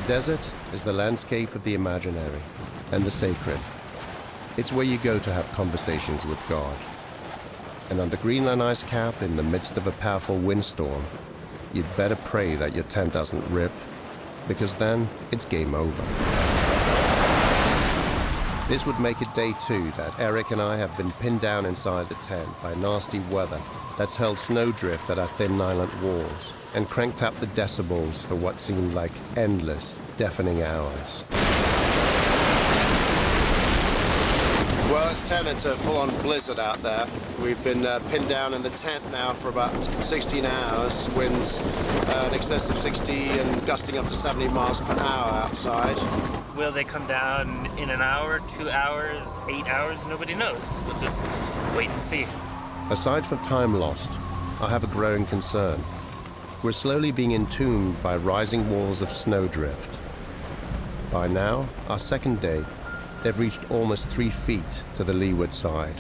desert is the landscape of the imaginary and the sacred. It's where you go to have conversations with God. And on the Greenland ice cap, in the midst of a powerful windstorm, you'd better pray that your tent doesn't rip, because then it's game over. This would make it day 2 that Eric and I have been pinned down inside the tent by nasty weather that's held snowdrift at our thin island walls and cranked up the decibels for what seemed like endless, deafening hours. Well, it's turned into a full-on blizzard out there. We've been pinned down in the tent now for about 16 hours. Winds in excess of 60 and gusting up to 70 miles per hour outside. Will they come down in an hour, 2 hours, 8 hours? Nobody knows. We'll just wait and see. Aside from time lost, I have a growing concern. We're slowly being entombed by rising walls of snowdrift. By now, our second day, they've reached almost 3 feet to the leeward side.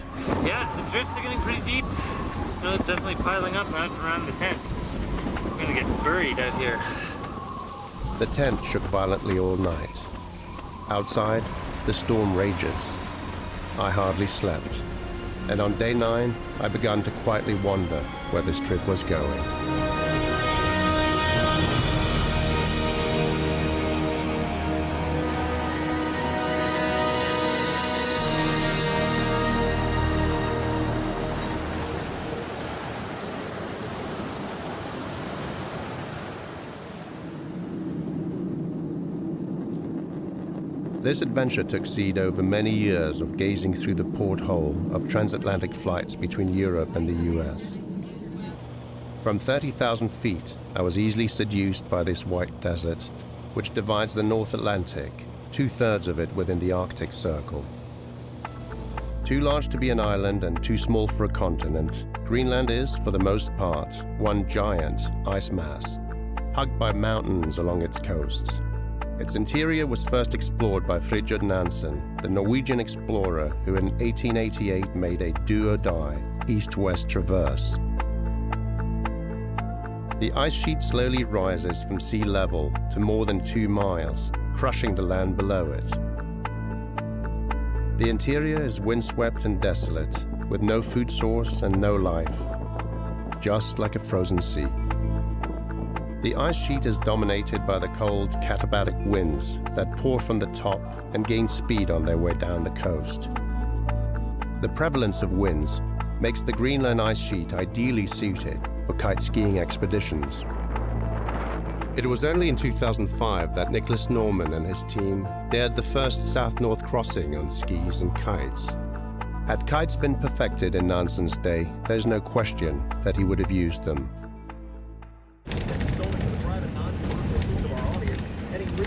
Yeah, the drifts are getting pretty deep. The snow's definitely piling up right around the tent. We're gonna get buried out here. The tent shook violently all night. Outside, the storm rages. I hardly slept. And on day 9, I began to quietly wonder where this trip was going. This adventure took seed over many years of gazing through the porthole of transatlantic flights between Europe and the US. From 30,000 feet, I was easily seduced by this white desert, which divides the North Atlantic, 2/3 of it within the Arctic Circle. Too large to be an island and too small for a continent, Greenland is, for the most part, one giant ice mass, hugged by mountains along its coasts. Its interior was first explored by Fridtjof Nansen, the Norwegian explorer who in 1888 made a do-or-die east-west traverse. The ice sheet slowly rises from sea level to more than 2 miles, crushing the land below it. The interior is windswept and desolate, with no food source and no life, just like a frozen sea. The ice sheet is dominated by the cold katabatic winds that pour from the top and gain speed on their way down the coast. The prevalence of winds makes the Greenland ice sheet ideally suited for kite skiing expeditions. It was only in 2005 that Nicholas Norman and his team dared the first south-north crossing on skis and kites. Had kites been perfected in Nansen's day, there's no question that he would have used them.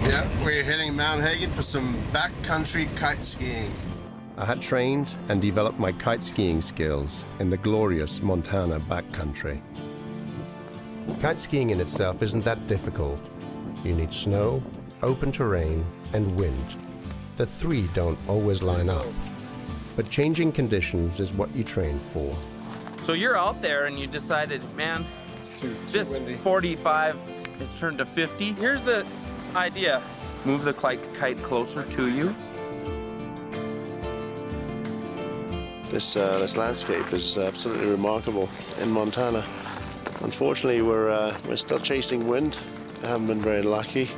Yeah, we're heading Mount Hagen for some backcountry kite skiing. I had trained and developed my kite skiing skills in the glorious Montana backcountry. Kite skiing in itself isn't that difficult. You need snow, open terrain, and wind. The 3 don't always line up, but changing conditions is what you train for. So you're out there and you decided, man, this 45 has turned to 50. Here's the idea. Move the kite closer to you. This landscape is absolutely remarkable in Montana. Unfortunately, we're still chasing wind. We haven't been very lucky.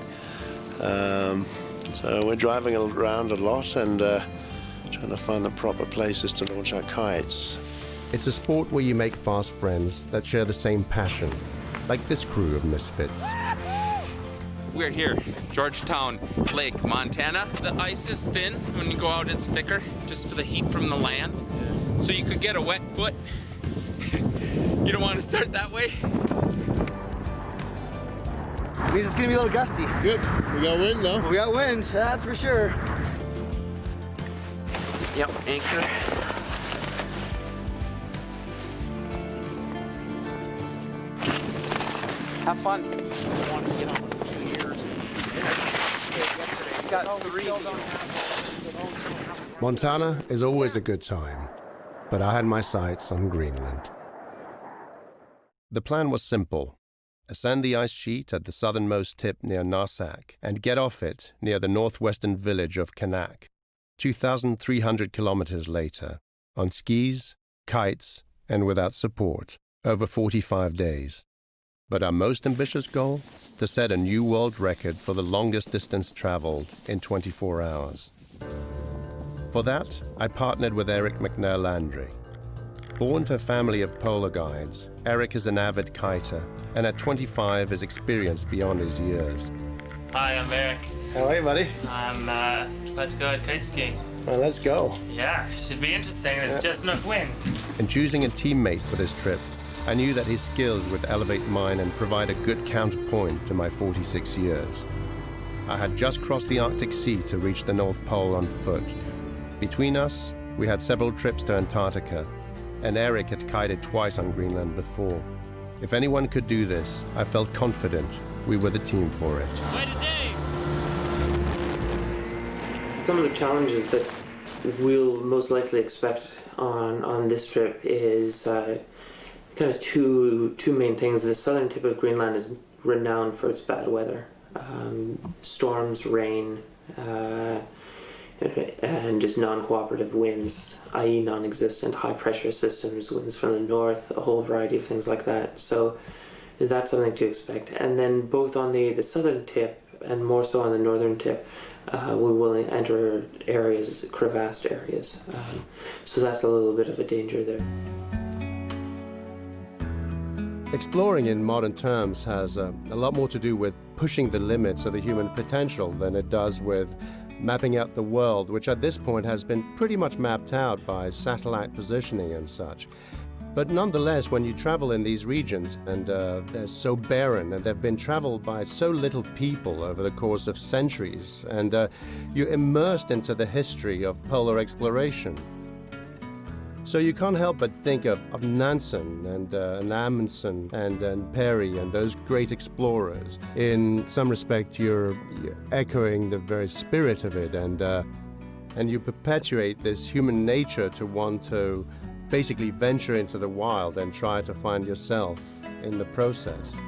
So we're driving around a lot and trying to find the proper places to launch our kites. It's a sport where you make fast friends that share the same passion, like this crew of misfits. We're here, Georgetown Lake, Montana. The ice is thin. When you go out, it's thicker, just for the heat from the land. So you could get a wet foot. You don't want to start that way. Means it's gonna be a little gusty. Good. We got wind, though. We got wind, that's for sure. Yep, anchor. Have fun. I want to get on with 2 years. Got 3. Montana is always a good time, but I had my sights on Greenland. The plan was simple: ascend the ice sheet at the southernmost tip near Narsak, and get off it near the northwestern village of Kanak, 2,300 kilometers later, on skis, kites, and without support, over 45 days. But our most ambitious goal? To set a new world record for the longest distance traveled in 24 hours. For that, I partnered with McNair Landry. Born to a family of polar guides, Eric is an avid kiter, and at 25 is experienced beyond his years. Hi, I'm Eric. How are you, buddy? I'm about to go out kite skiing. Well, let's go. Yeah, should be interesting. There's just enough wind. In choosing a teammate for this trip, I knew that his skills would elevate mine and provide a good counterpoint to my 46 years. I had just crossed the Arctic Sea to reach the North Pole on foot. Between us, we had several trips to Antarctica, and Eric had kited twice on Greenland before. If anyone could do this, I felt confident we were the team for it. Some of the challenges that we'll most likely expect on this trip is kind of two main things. The southern tip of Greenland is renowned for its bad weather. Storms, rain, and just non-cooperative winds, i.e. non-existent, high-pressure systems, winds from the north, a whole variety of things like that. So that's something to expect. And then both on the southern tip and more so on the northern tip, we will enter areas, crevassed areas. So that's a little bit of a danger there. Exploring in modern terms has a lot more to do with pushing the limits of the human potential than it does with mapping out the world, which at this point has been pretty much mapped out by satellite positioning and such. But nonetheless, when you travel in these regions, and they're so barren, and they've been traveled by so little people over the course of centuries, and you're immersed into the history of polar exploration. So you can't help but think of Nansen and Amundsen and Perry and those great explorers. In some respect, you're echoing the very spirit of it, and you perpetuate this human nature to want to basically venture into the wild and try to find yourself in the process.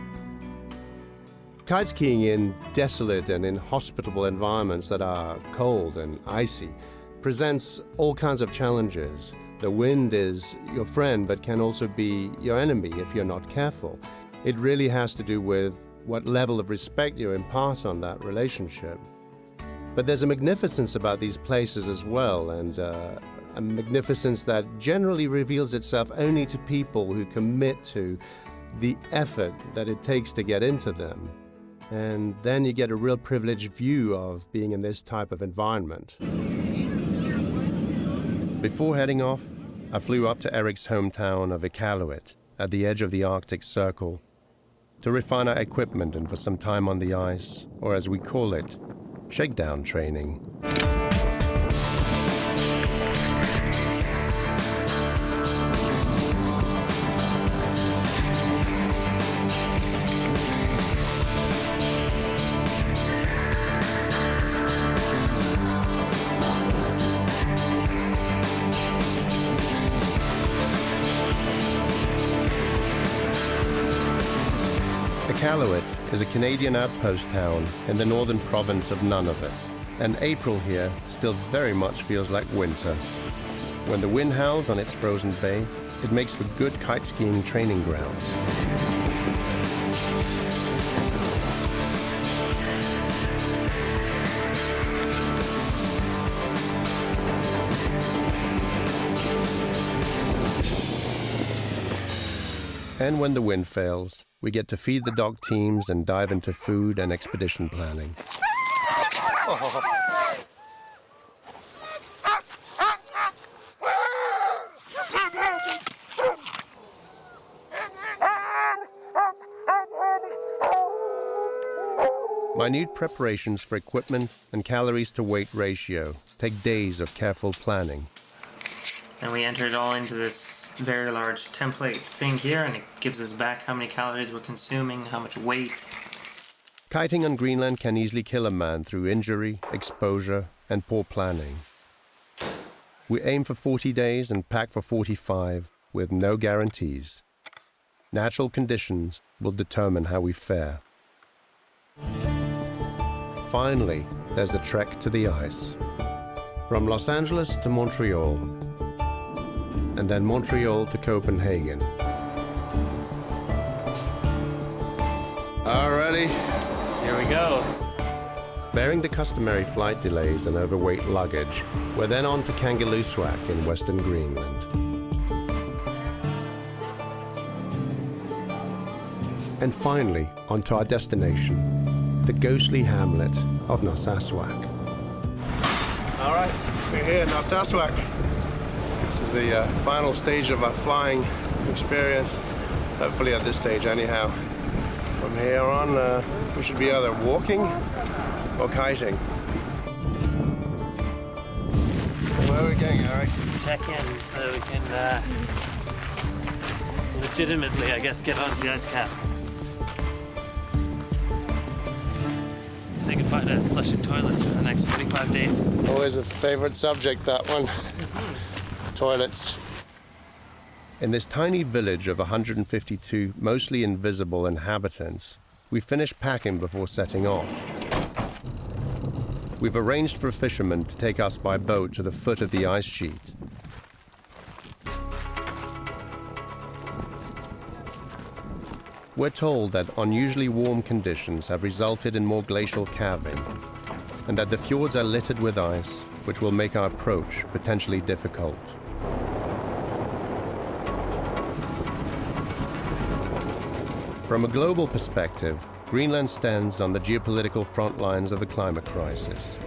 Kite skiing in desolate and inhospitable environments that are cold and icy presents all kinds of challenges. The wind is your friend, but can also be your enemy if you're not careful. It really has to do with what level of respect you impart on that relationship. But there's a magnificence about these places as well, and a magnificence that generally reveals itself only to people who commit to the effort that it takes to get into them. And then you get a real privileged view of being in this type of environment. Before heading off, I flew up to Eric's hometown of Iqaluit, at the edge of the Arctic Circle, to refine our equipment and for some time on the ice, or as we call it, shakedown training. Iqaluit is a Canadian outpost town in the northern province of Nunavut, and April here still very much feels like winter. When the wind howls on its frozen bay, it makes for good kite skiing training grounds. And when the wind fails, we get to feed the dog teams and dive into food and expedition planning. Minute preparations for equipment and calories to weight ratio take days of careful planning. And we enter it all into this very large template thing here, and it gives us back how many calories we're consuming, how much weight. Kiting on Greenland can easily kill a man through injury, exposure, and poor planning. We aim for 40 days and pack for 45, with no guarantees. Natural conditions will determine how we fare. Finally, there's the trek to the ice. From Los Angeles to Montreal, and then Montreal to Copenhagen. All ready? Here we go. Bearing the customary flight delays and overweight luggage, we're then on to Iqaluit in western Greenland. And finally, onto our destination, the ghostly hamlet of Narsarsuaq. All right, we're here in Narsarsuaq. This is the final stage of our flying experience, hopefully at this stage anyhow. From here on, we should be either walking or kiting. Where are we going, Eric? Check in so we can legitimately, I guess, get onto the ice cap. Say goodbye to flushing toilets for the next 45 days. Always a favorite subject, that one. Toilets. In this tiny village of 152 mostly invisible inhabitants, we finished packing before setting off. We've arranged for a fisherman to take us by boat to the foot of the ice sheet. We're told that unusually warm conditions have resulted in more glacial calving, and that the fjords are littered with ice, which will make our approach potentially difficult. From a global perspective, Greenland stands on the geopolitical front lines of the climate crisis.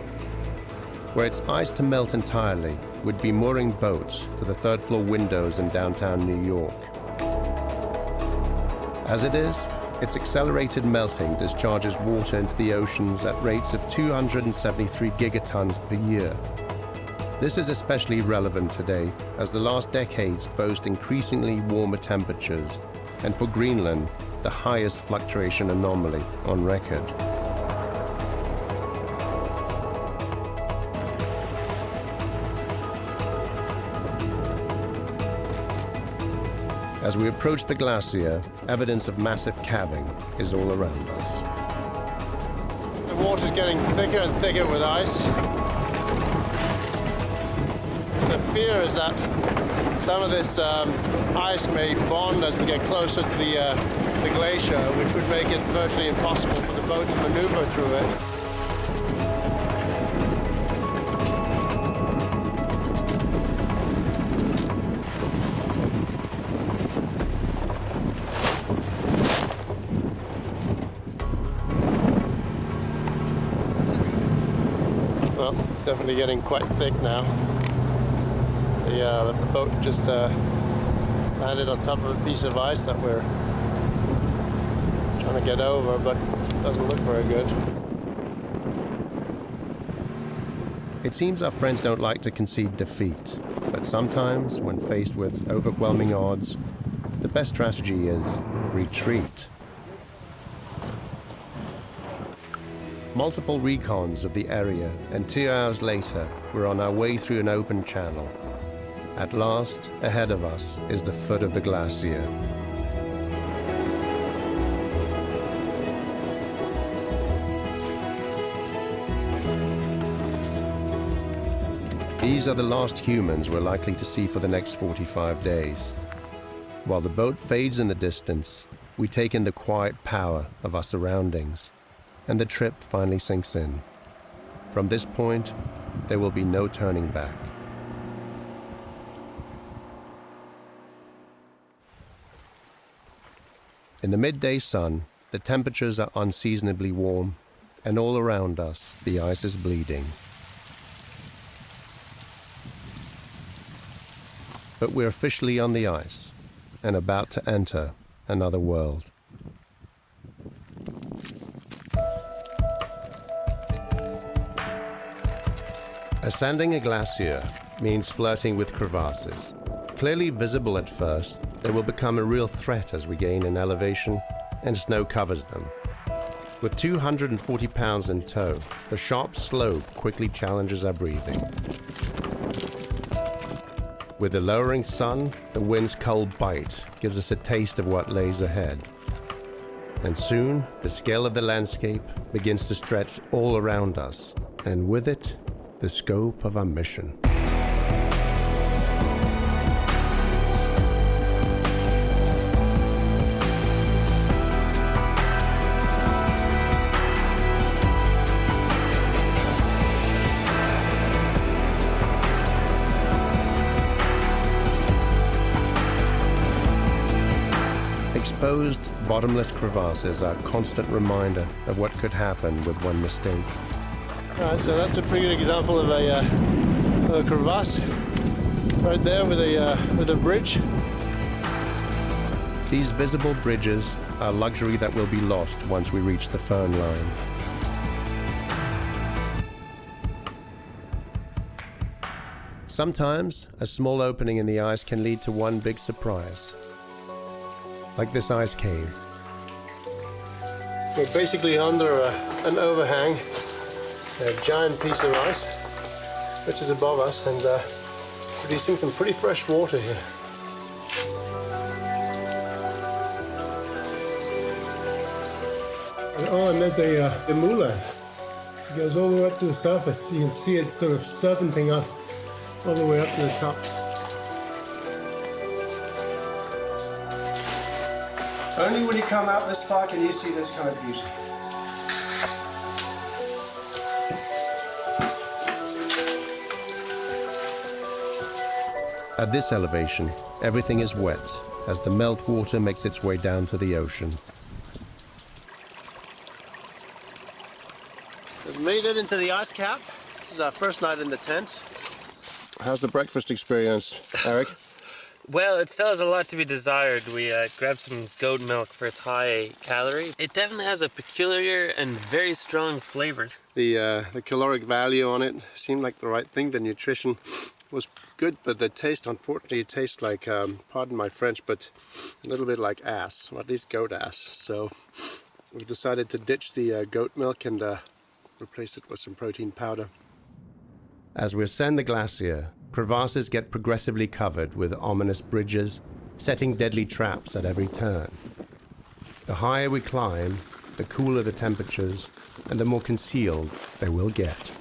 Were its ice to melt entirely, we'd be mooring boats to the third-floor windows in downtown New York. As it is, its accelerated melting discharges water into the oceans at rates of 273 gigatons per year. This is especially relevant today, as the last decades boast increasingly warmer temperatures, and for Greenland, the highest fluctuation anomaly on record. As we approach the glacier, evidence of massive calving is all around us. The water's getting thicker and thicker with ice. The fear is that some of this ice may bond as we get closer to the glacier, which would make it virtually impossible for the boat to maneuver through it. Well, definitely getting quite thick now. The boat just landed on top of a piece of ice that we're trying to get over, but it doesn't look very good. It seems our friends don't like to concede defeat, but sometimes, when faced with overwhelming odds, the best strategy is retreat. Multiple recons of the area, and 2 hours later, we're on our way through an open channel. At last, ahead of us is the foot of the glacier. These are the last humans we're likely to see for the next 45 days. While the boat fades in the distance, we take in the quiet power of our surroundings, and the trip finally sinks in. From this point, there will be no turning back. In the midday sun, the temperatures are unseasonably warm, and all around us, the ice is bleeding. But we're officially on the ice, and about to enter another world. Ascending a glacier means flirting with crevasses. Clearly visible at first, they will become a real threat as we gain in elevation and snow covers them. With 240 pounds in tow, the sharp slope quickly challenges our breathing. With the lowering sun, the wind's cold bite gives us a taste of what lays ahead. And soon, the scale of the landscape begins to stretch all around us, and with it, the scope of our mission. Exposed, bottomless crevasses are a constant reminder of what could happen with one mistake. All right, so that's a pretty good example of a crevasse right there with a bridge. These visible bridges are luxury that will be lost once we reach the fern line. Sometimes, a small opening in the ice can lead to one big surprise. Like this ice cave. We're basically under an overhang, a giant piece of ice, which is above us and producing some pretty fresh water here. And there's a moorland. It goes all the way up to the surface. You can see it sort of serpenting up all the way up to the top. Only when you come out this far can you see this kind of beauty. At this elevation, everything is wet as the meltwater makes its way down to the ocean. We've made it into the ice cap. This is our first night in the tent. How's the breakfast experience, Eric? Well, it still has a lot to be desired. We grabbed some goat milk for its high calorie. It definitely has a peculiar and very strong flavor. The caloric value on it seemed like the right thing. The nutrition was good, but the taste, unfortunately, it tastes like, pardon my French, but a little bit like ass, or at least goat ass. So we decided to ditch the goat milk and replace it with some protein powder. As we ascend the glacier, crevasses get progressively covered with ominous bridges, setting deadly traps at every turn. The higher we climb, the cooler the temperatures, and the more concealed they will get.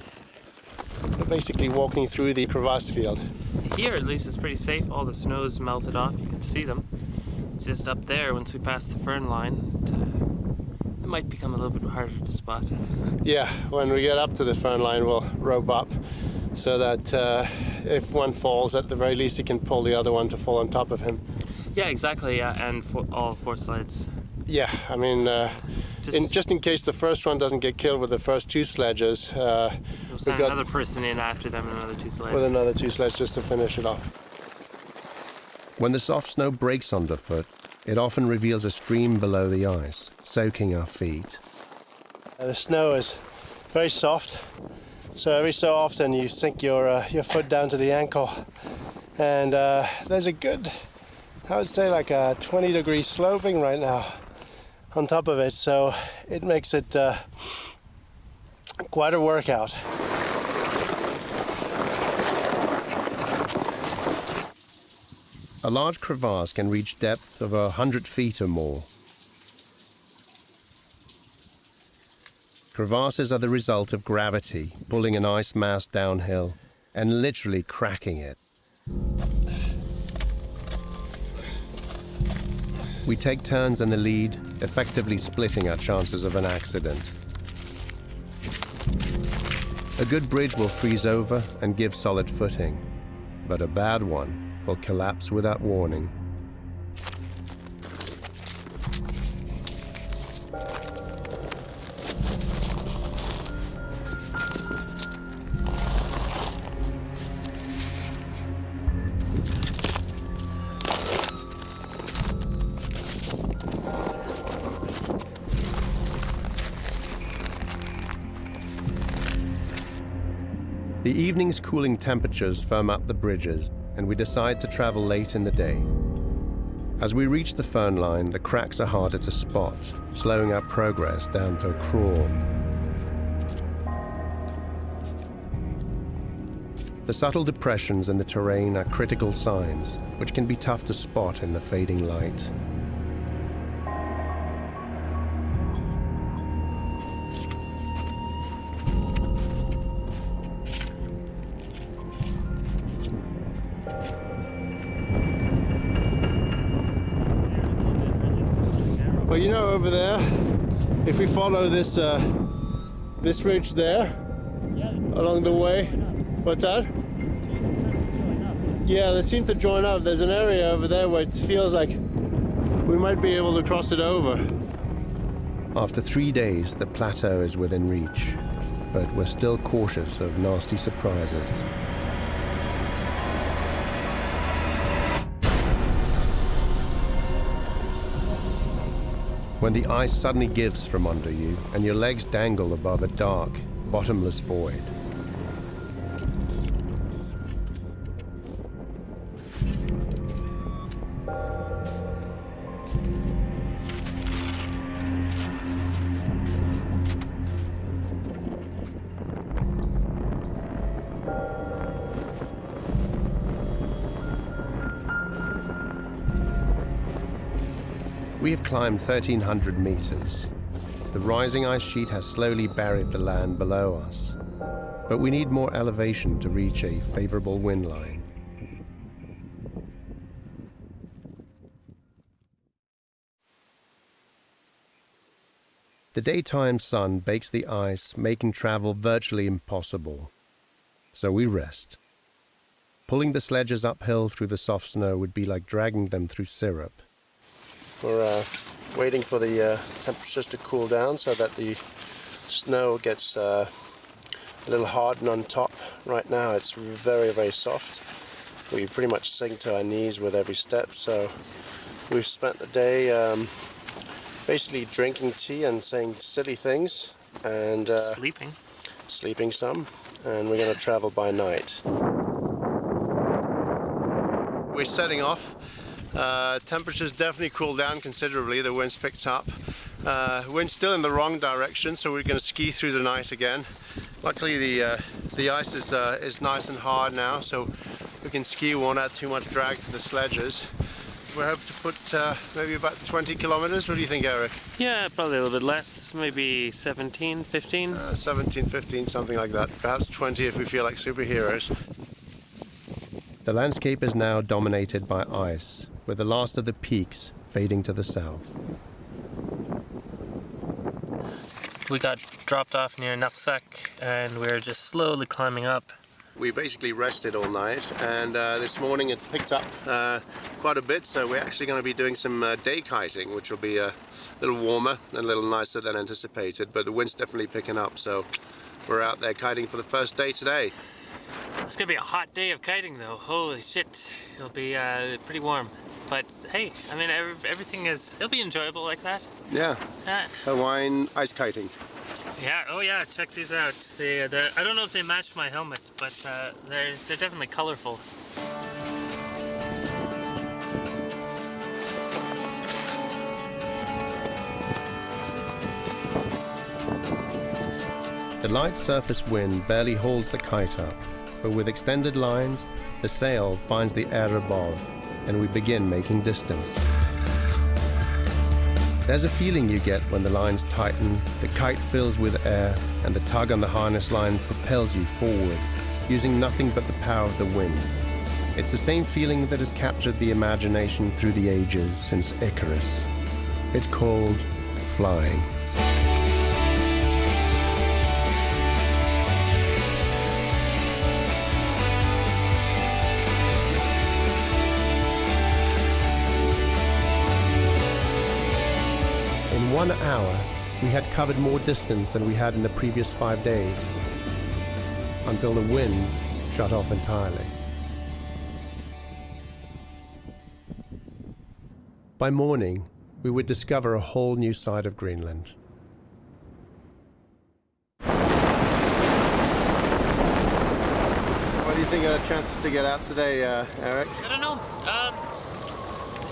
We're basically walking through the crevasse field. Here, at least, it's pretty safe. All the snow's melted off. You can see them. It's just up there, once we pass the fern line, it might become a little bit harder to spot. Yeah, when we get up to the fern line, we'll rope up so that if one falls, at the very least, it can pull the other one to fall on top of him. Yeah, exactly. Yeah, and for all four sledges. Yeah, I mean, just in case the first one doesn't get killed with the first two sledges, We'll we've send got another person in after them and another two sledges. with another two sledges just to finish it off. When the soft snow breaks underfoot, it often reveals a stream below the ice, soaking our feet. The snow is very soft, so every so often you sink your foot down to the ankle, and there's a good, I would say like a 20-degree sloping right now on top of it, so it makes it quite a workout. A large crevasse can reach depths of 100 feet or more. Crevasses are the result of gravity pulling an ice mass downhill and literally cracking it. We take turns in the lead, effectively splitting our chances of an accident. A good bridge will freeze over and give solid footing, but a bad one will collapse without warning. The evening's cooling temperatures firm up the bridges, and we decide to travel late in the day. As we reach the fern line, the cracks are harder to spot, slowing our progress down to a crawl. The The subtle depressions in the terrain are critical signs, which can be tough to spot in the fading light. Well, you know, over there, if we follow this this ridge there, along the way, what's that? Yeah, they seem to join up. There's an area over there where it feels like we might be able to cross it over. After 3 days, the plateau is within reach, but we're still cautious of nasty surprises. When the ice suddenly gives from under you and your legs dangle above a dark, bottomless void. We have climbed 1,300 meters. The rising ice sheet has slowly buried the land below us, but we need more elevation to reach a favorable wind line. The daytime sun bakes the ice, making travel virtually impossible. So we rest. Pulling the sledges uphill through the soft snow would be like dragging them through syrup. We're waiting for the temperatures to cool down so that the snow gets a little hardened on top. Right now it's very, very soft. We pretty much sink to our knees with every step, so we've spent the day basically drinking tea and saying silly things and sleeping some, and we're going to travel by night. We're setting off. Temperatures definitely cooled down considerably. The wind's picked up. Wind's still in the wrong direction, so we're going to ski through the night again. Luckily the ice is nice and hard now, so we can ski. Won't add too much drag to the sledges. We hope to put maybe about 20 kilometers. What do you think, Eric? Yeah, probably a little bit less. Maybe 17, 15? 17, 15, something like that. Perhaps 20 if we feel like superheroes. The landscape is now dominated by ice, with the last of the peaks fading to the south. We got dropped off near Narsak and we're just slowly climbing up. We basically rested all night, and this morning it's picked up quite a bit, so we're actually going to be doing some day kiting, which will be a little warmer and a little nicer than anticipated, but the wind's definitely picking up, so we're out there kiting for the first day today. It's gonna be a hot day of kiting though. Holy shit, it'll be pretty warm. But hey, I mean, it'll be enjoyable like that. Yeah, Hawaiian ice kiting. Yeah, oh yeah, check these out. I don't know if they match my helmet, but they're definitely colorful. The light surface wind barely holds the kite up, but with extended lines, the sail finds the air above, and we begin making distance. There's a feeling you get when the lines tighten, the kite fills with air, and the tug on the harness line propels you forward, using nothing but the power of the wind. It's the same feeling that has captured the imagination through the ages since Icarus. It's called flying. In 1 hour, we had covered more distance than we had in the previous 5 days, until the winds shut off entirely. By morning, we would discover a whole new side of Greenland. What do you think of the chances to get out today, Eric? I don't know.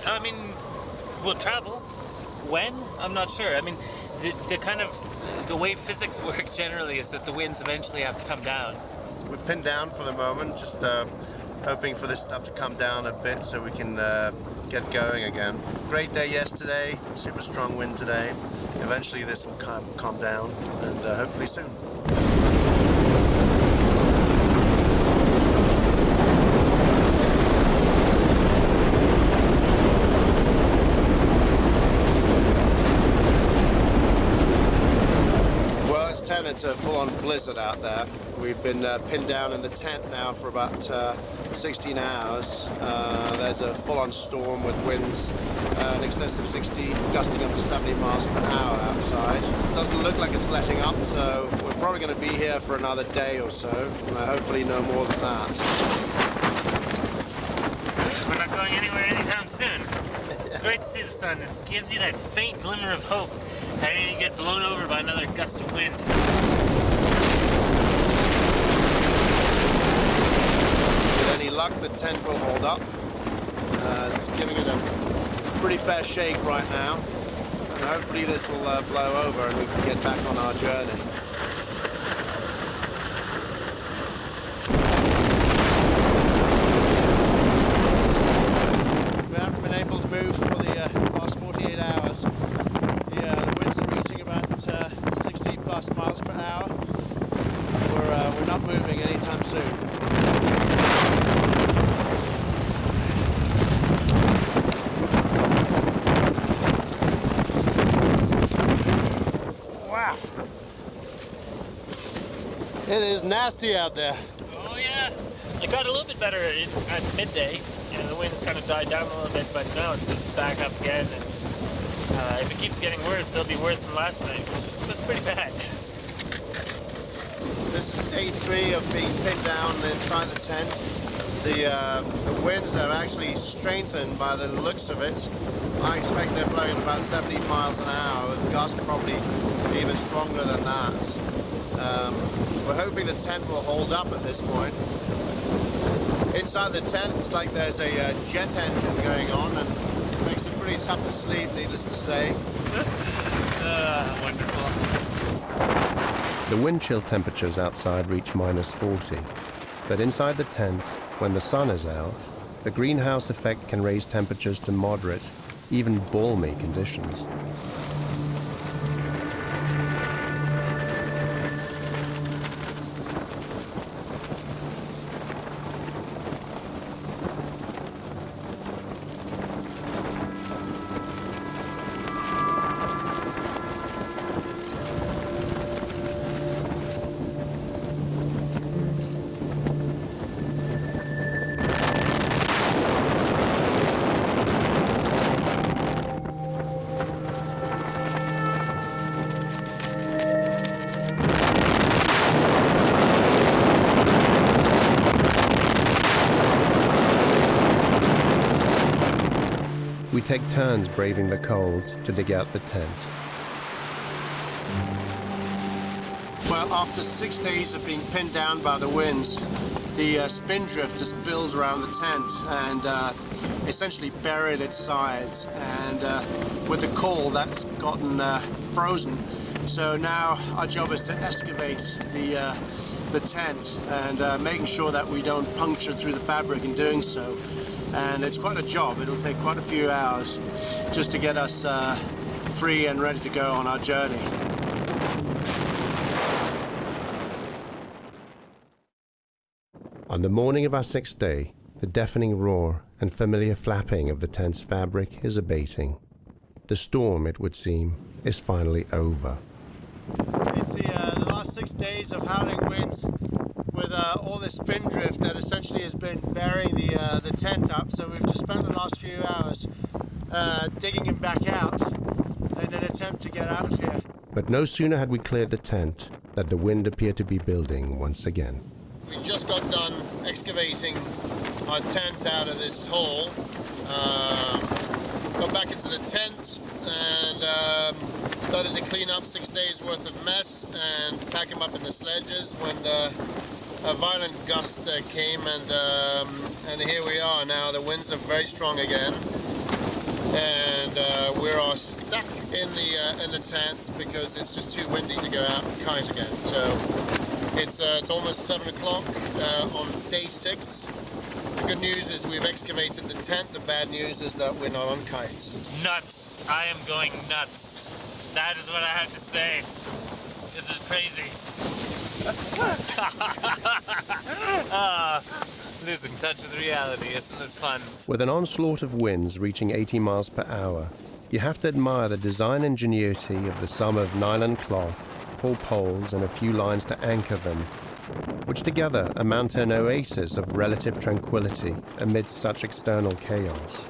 I mean, we'll travel. When? I'm not sure. I mean, the way physics work generally is that the winds eventually have to come down. we're pinned down for the moment, just hoping for this stuff to come down a bit so we can get going again. Great day yesterday, super strong wind today. Eventually this will calm down, and hopefully soon. It's a full-on blizzard out there. We've been pinned down in the tent now for about 16 hours. There's a full-on storm with winds in excess of 60, gusting up to 70 miles per hour outside. It doesn't look like it's letting up, so we're probably going to be here for another day or so. Hopefully no more than that. We're not going anywhere anytime soon. It's great to see the sun. It gives you that faint glimmer of hope. How do you get blown over by another gust of wind? With any luck, the tent will hold up. It's giving it a pretty fair shake right now. And hopefully this will blow over and we can get back on our journey. We haven't been able to move for the last 48 hours. The winds are reaching about 60 plus miles per hour. We're not moving anytime soon. Wow. It is nasty out there. Oh yeah. It got a little bit better at midday. The wind's kind of died down a little bit, but now it's just back up again. And if it keeps getting worse, it'll be worse than last night, which was pretty bad. This is day 3 of being pinned down inside the tent. The winds have actually strengthened by the looks of it. I expect they're blowing about 70 miles an hour, with gusts probably even stronger than that. We're hoping the tent will hold up at this point. Inside the tent, it's like there's a jet engine going on, and it makes it pretty tough to sleep, needless to say. Wonderful. The wind chill temperatures outside reach -40, but inside the tent, when the sun is out, the greenhouse effect can raise temperatures to moderate, even balmy conditions. We take turns braving the cold to dig out the tent. Well, after 6 days of being pinned down by the winds, the spindrift has built around the tent and essentially buried its sides. And with the cold, that's gotten frozen. So now our job is to excavate the tent and making sure that we don't puncture through the fabric in doing so. And it's quite a job. It'll take quite a few hours just to get us free and ready to go on our journey. On the morning of our 6th day, the deafening roar and familiar flapping of the tent's fabric is abating. The storm, it would seem, is finally over. It's the last 6 days of howling winds with all this spindrift that essentially has been burying the tent up. So we've just spent the last few hours digging him back out in an attempt to get out of here. But no sooner had we cleared the tent than the wind appeared to be building once again. We just got done excavating our tent out of this hole. Got back into the tent and started to clean up 6 days worth of mess and pack them up in the sledges when a violent gust came, and here we are now. The winds are very strong again, and we are stuck in the tent because it's just too windy to go out and kite again. So It's almost 7 o'clock on day 6. The good news is we've excavated the tent. The bad news is that we're not on kites. Nuts. I am going nuts. That is what I have to say. This is crazy. Losing touch with reality. Isn't this fun? With an onslaught of winds reaching 80 miles per hour, you have to admire the design ingenuity of the sum of nylon cloth, 4 poles and a few lines to anchor them, which together amount to an oasis of relative tranquility amidst such external chaos.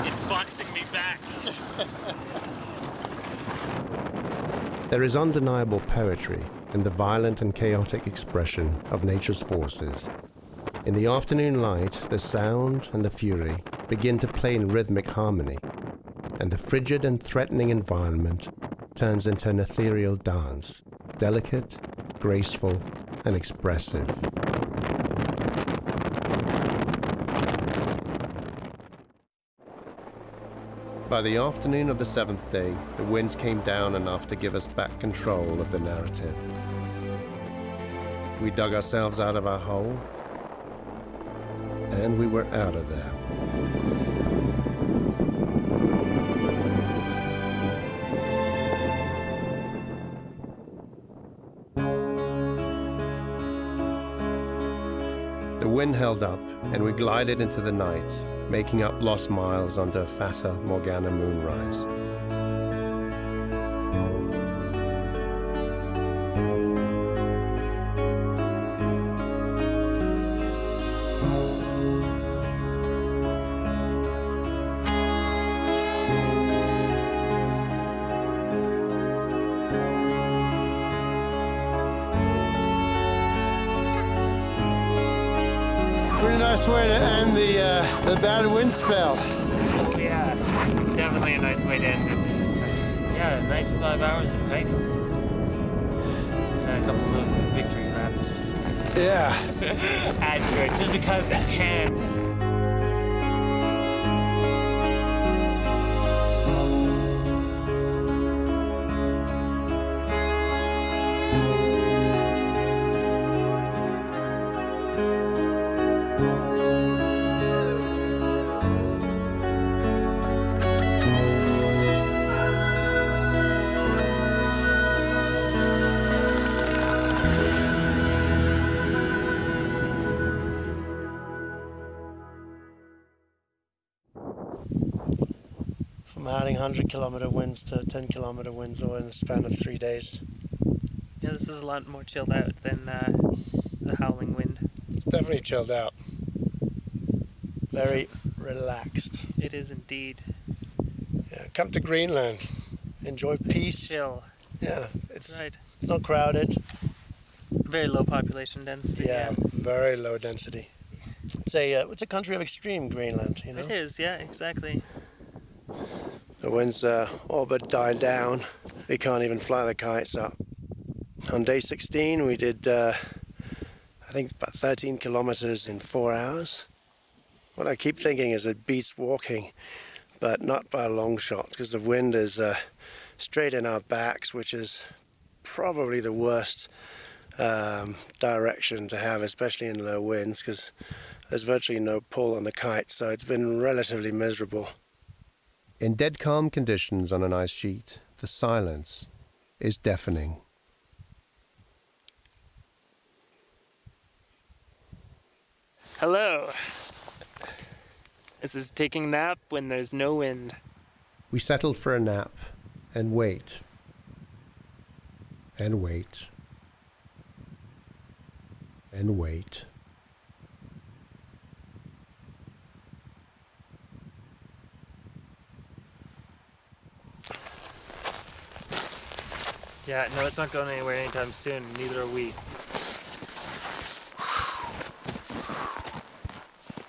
It's boxing me back. There is undeniable poetry in the violent and chaotic expression of nature's forces. In the afternoon light, the sound and the fury begin to play in rhythmic harmony, and the frigid and threatening environment turns into an ethereal dance, delicate, graceful, and expressive. By the afternoon of the 7th day, the winds came down enough to give us back control of the narrative. We dug ourselves out of our hole, and we were out of there. The wind held up, and we glided into the night, making up lost miles under a Fata Morgana moonrise. Pretty nice way to end the bad wind spell. Yeah, definitely a nice way to end it. Yeah, a nice 5 hours of kiting. And a couple of victory laps. Just Yeah. add to it, just because you can. From adding 100-kilometer winds to 10-kilometer winds all in the span of 3 days. Yeah, this is a lot more chilled out than the howling wind. It's definitely chilled out. Very relaxed. It is indeed. Yeah, come to Greenland. Enjoy peace. Chill. Yeah, That's right. it's not crowded. Very low population density. Yeah, very low density. It's a country of extreme, Greenland, you know? It is, yeah, exactly. The winds all but died down. They can't even fly the kites up. On day 16, we did, I think, about 13 kilometers in 4 hours. What I keep thinking is it beats walking, but not by a long shot, because the wind is straight in our backs, which is probably the worst direction to have, especially in low winds, because there's virtually no pull on the kite, so it's been relatively miserable. In dead calm conditions on an ice sheet, the silence is deafening. Hello. This is taking a nap when there's no wind. We settle for a nap and wait. And wait. And wait. Yeah, no, it's not going anywhere anytime soon. Neither are we.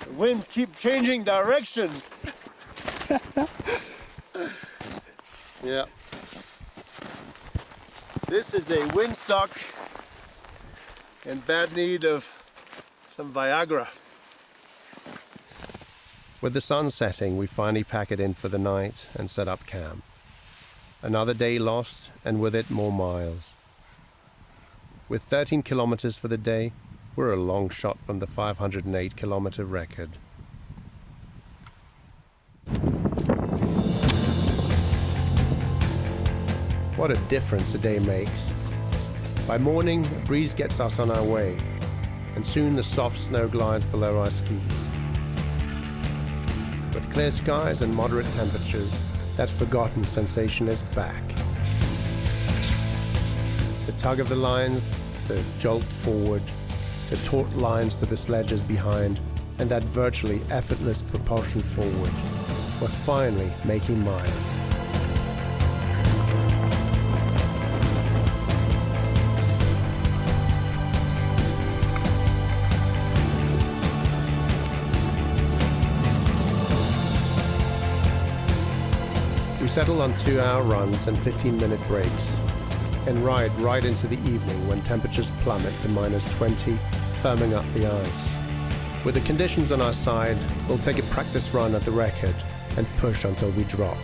The winds keep changing directions. Yeah. This is a windsock in bad need of some Viagra. With the sun setting, we finally pack it in for the night and set up camp. Another day lost, and with it more miles. With 13 kilometers for the day, we're a long shot from the 508-kilometer record. What a difference a day makes. By morning, a breeze gets us on our way, and soon the soft snow glides below our skis. With clear skies and moderate temperatures, that forgotten sensation is back. The tug of the lines, the jolt forward, the taut lines to the sledges behind, and that virtually effortless propulsion forward. We're finally making miles. We settle on 2-hour runs and 15-minute breaks, and ride right into the evening when temperatures plummet to -20, firming up the ice. With the conditions on our side, we'll take a practice run at the record and push until we drop.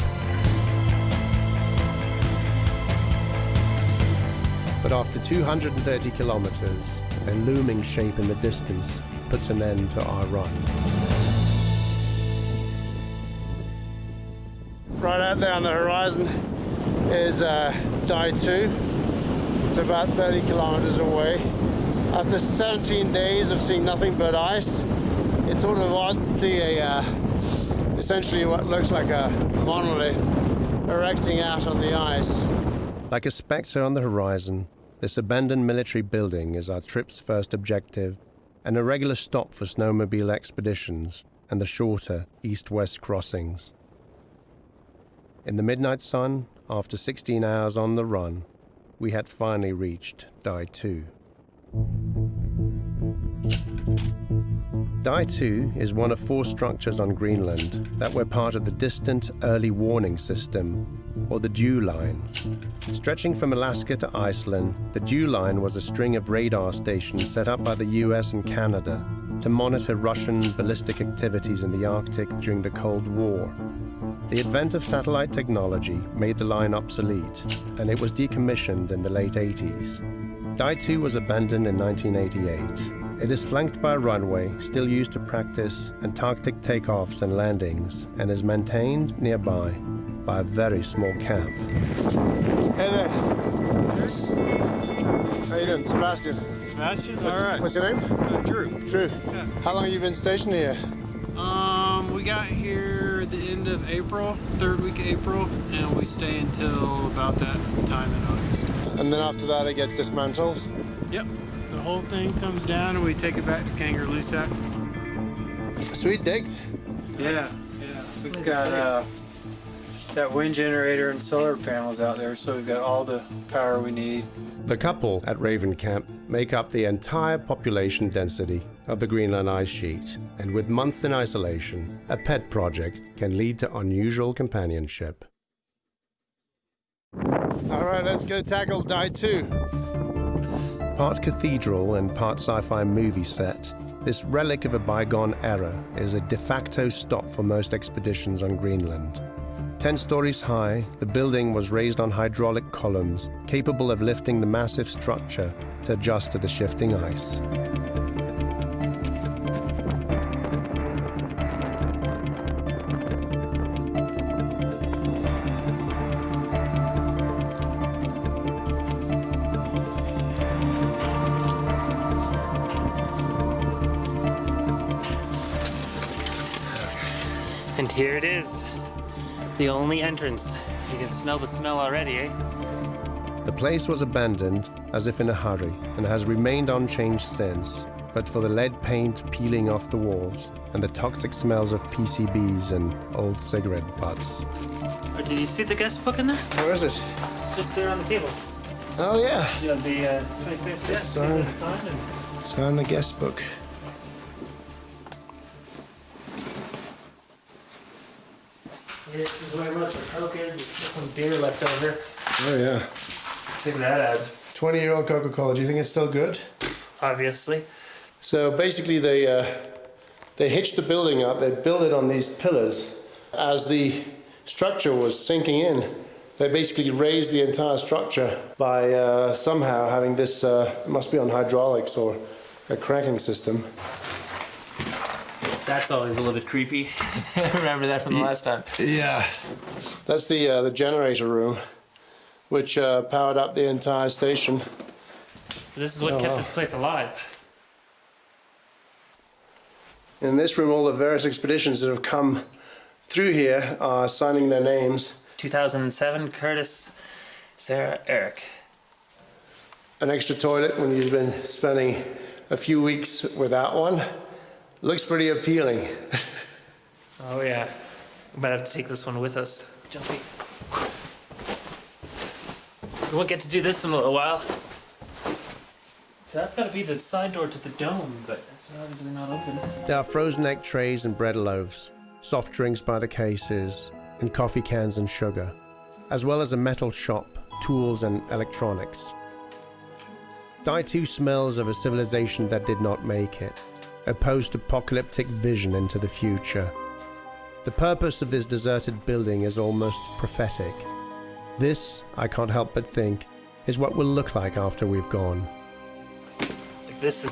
But after 230 kilometers, a looming shape in the distance puts an end to our run. Right out there on the horizon is Die 2. It's about 30 kilometers away. After 17 days of seeing nothing but ice, it's sort of odd to see essentially what looks like a monolith erecting out on the ice. Like a spectre on the horizon, this abandoned military building is our trip's first objective, and a regular stop for snowmobile expeditions and the shorter east-west crossings. In the midnight sun, after 16 hours on the run, we had finally reached Die 2. Die 2 is one of 4 structures on Greenland that were part of the distant early warning system, or the dew line. Stretching from Alaska to Iceland, the dew line was a string of radar stations set up by the US and Canada to monitor Russian ballistic activities in the Arctic during the Cold War. The advent of satellite technology made the line obsolete, and it was decommissioned in the late 80s. Die 2 was abandoned in 1988. It is flanked by a runway still used to practice Antarctic takeoffs and landings, and is maintained nearby by a very small camp. Hey there. How you doing, Sebastian? Sebastian? All right. What's your name? Drew. Drew. Yeah. How long have you been stationed here? We got here the end of April, 3rd week of April, and we stay until about that time in August. And then after that it gets dismantled? Yep. The whole thing comes down and we take it back to Kangaroo-Sack. Sweet digs. Yeah. We've got that wind generator and solar panels out there, so we've got all the power we need. The couple at Raven Camp make up the entire population density of the Greenland ice sheet, and with months in isolation, a pet project can lead to unusual companionship. All right, let's go tackle Die 2. Part cathedral and part sci-fi movie set, this relic of a bygone era is a de facto stop for most expeditions on Greenland. 10 stories high, the building was raised on hydraulic columns, capable of lifting the massive structure to adjust to the shifting ice. And here it is. The only entrance. You can smell the smell already, eh? The place was abandoned as if in a hurry and has remained unchanged since, but for the lead paint peeling off the walls and the toxic smells of PCBs and old cigarette butts. Oh, did you see the guest book in there? Where is it? It's just there on the table. Oh yeah. Yeah, the sign. Sign the guest book. This is where most of the Coke is. There's some beer left over. Oh yeah. Check that out. 20-year-old Coca-Cola. Do you think it's still good? Obviously. So basically the They hitched the building up, they built it on these pillars. As the structure was sinking in, they basically raised the entire structure by somehow having this, it must be on hydraulics or a cranking system. That's always a little bit creepy. I remember that from the last time. Yeah. That's the generator room, which powered up the entire station. This is what kept this place alive. In this room, all the various expeditions that have come through here are signing their names. 2007, Curtis, Sarah, Eric. An extra toilet when you've been spending a few weeks without one. Looks pretty appealing. Oh yeah. We might have to take this one with us. Jumpy. We won't get to do this in a little while. So that's gotta be the side door to the dome, but it's obviously not open. There are frozen egg trays and bread loaves, soft drinks by the cases, and coffee cans and sugar, as well as a metal shop, tools and electronics. Die too smells of a civilization that did not make it, a post-apocalyptic vision into the future. The purpose of this deserted building is almost prophetic. This, I can't help but think, is what will look like after we've gone. This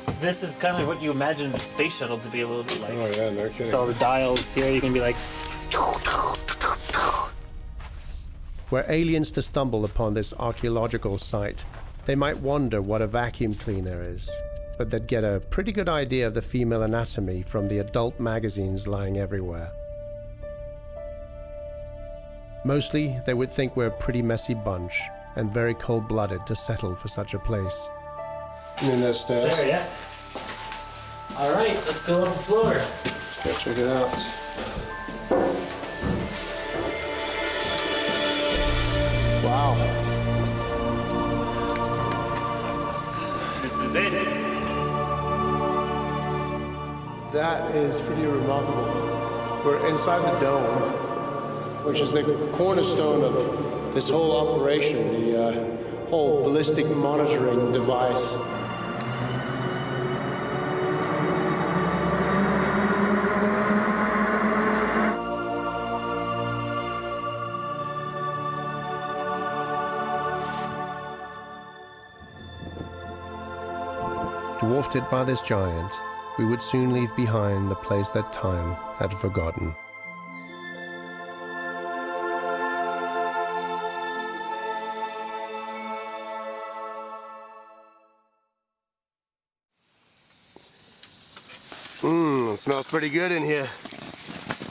is kind of what you imagine the space shuttle to be a little bit like. Oh yeah, no kidding. With all the dials here, you can be like... Were aliens to stumble upon this archaeological site, they might wonder what a vacuum cleaner is, but they'd get a pretty good idea of the female anatomy from the adult magazines lying everywhere. Mostly, they would think we're a pretty messy bunch and very cold-blooded to settle for such a place. And then there's stairs. There, yeah. All right, let's go on the floor. Let's go check it out. Wow. This is it. That is pretty remarkable. We're inside the dome, which is the cornerstone of this whole operation, the whole ballistic monitoring device. Dwarfed by this giant, we would soon leave behind the place that time had forgotten. It smells pretty good in here.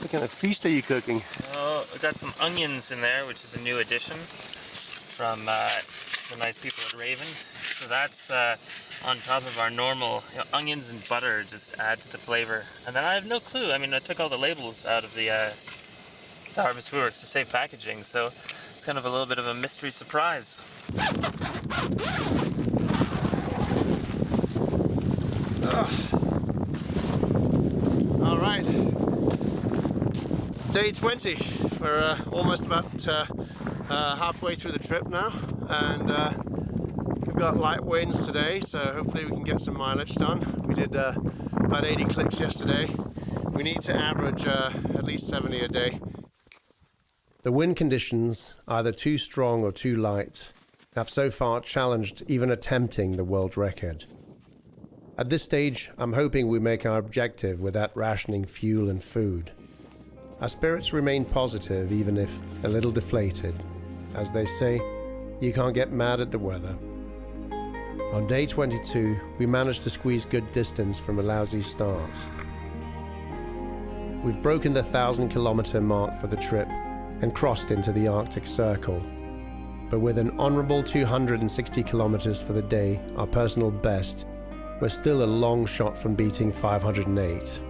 What kind of feast are you cooking? Oh, we got some onions in there, which is a new addition from the nice people at Raven. So that's on top of our normal onions and butter, just add to the flavor. And then I have no clue. I mean, I took all the labels out of the Harvest Foodworks to save packaging, so it's kind of a little bit of a mystery surprise. All right, day 20. We're almost about halfway through the trip now, and we've got light winds today, so hopefully we can get some mileage done. We did about 80 clicks yesterday. We need to average at least 70 a day. The wind conditions, either too strong or too light, have so far challenged even attempting the world record. At this stage, I'm hoping we make our objective without rationing fuel and food. Our spirits remain positive, even if a little deflated. As they say, you can't get mad at the weather. On day 22, we managed to squeeze good distance from a lousy start. We've broken the 1,000-kilometer mark for the trip and crossed into the Arctic Circle. But with an honorable 260 kilometers for the day, our personal best, we're still a long shot from beating 508.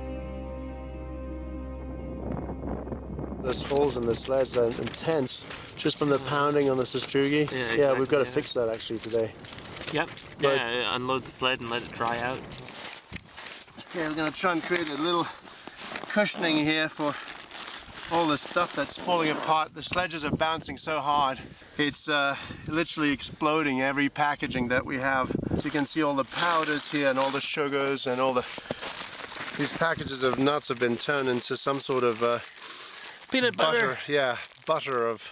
Those holes in the sleds are intense, just from the pounding on the sastrugi. Yeah, exactly, we've got to fix that actually today. Yep. Yeah, unload the sled and let it dry out. Yeah, we're going to try and create a little cushioning here for all the stuff that's falling apart. The sledges are bouncing so hard, it's literally exploding every packaging that we have. So you can see all the powders here and all the sugars and all the These packages of nuts have been turned into some sort of Peanut butter. Yeah, butter of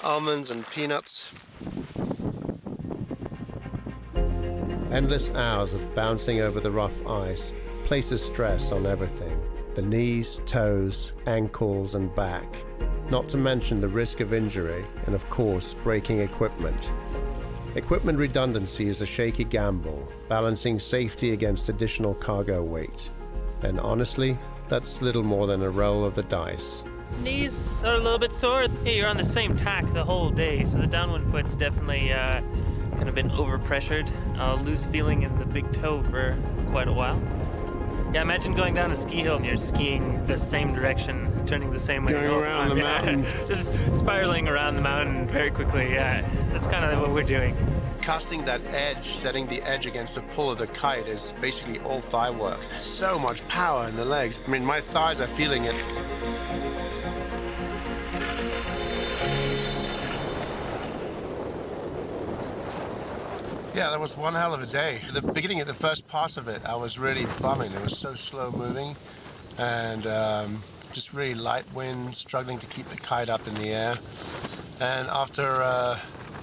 almonds and peanuts. Endless hours of bouncing over the rough ice places stress on everything. The knees, toes, ankles and back. Not to mention the risk of injury and, of course, breaking equipment. Equipment redundancy is a shaky gamble, balancing safety against additional cargo weight. And honestly, that's little more than a roll of the dice. Knees are a little bit sore. Hey, you're on the same tack the whole day, so the downwind foot's definitely kind of been overpressured. Loose feeling in the big toe for quite a while. Yeah, imagine going down a ski hill and you're skiing the same direction, turning the same way. Going around the mountain. Just spiraling around the mountain very quickly, yeah. That's kind of what we're doing. Casting that edge, setting the edge against the pull of the kite is basically all thigh work. So much power in the legs. I mean, my thighs are feeling it. Yeah, that was one hell of a day. The beginning of the first part of it, I was really bumming. It was so slow moving and just really light wind, struggling to keep the kite up in the air. And after,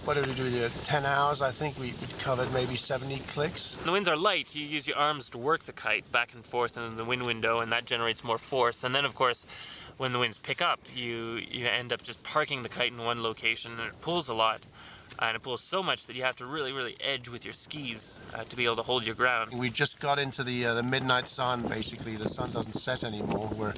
what did we do? 10 hours, I think we covered maybe 70 clicks. When the winds are light, you use your arms to work the kite back and forth in the wind window, and that generates more force. And then, of course, when the winds pick up, you end up just parking the kite in one location, and it pulls a lot. And it pulls so much that you have to really, really edge with your skis to be able to hold your ground. We just got into the midnight sun, basically. The sun doesn't set anymore. We're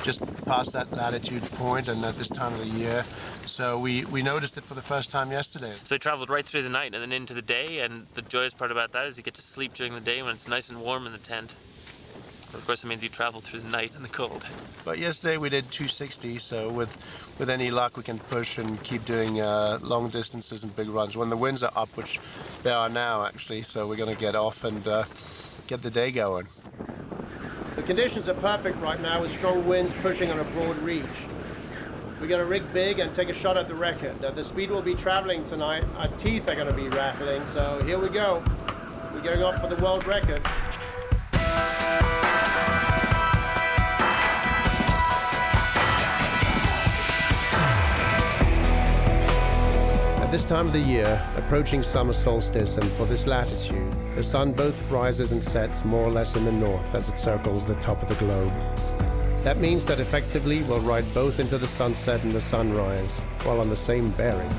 just past that latitude point and at this time of the year. So we noticed it for the first time yesterday. So we traveled right through the night and then into the day, and the joyous part about that is you get to sleep during the day when it's nice and warm in the tent. Of course, it means you travel through the night in the cold. But yesterday we did 260, so with any luck we can push and keep doing long distances and big runs when the winds are up, which they are now actually. So we're going to get off and get the day going. The conditions are perfect right now with strong winds pushing on a broad reach. We're going to rig big and take a shot at the record. At the speed we'll be traveling tonight, our teeth are going to be rattling, so here we go. We're going off for the world record. At this time of the year, approaching summer solstice, and for this latitude, the sun both rises and sets more or less in the north as it circles the top of the globe. That means that effectively we'll ride both into the sunset and the sunrise, while on the same bearing.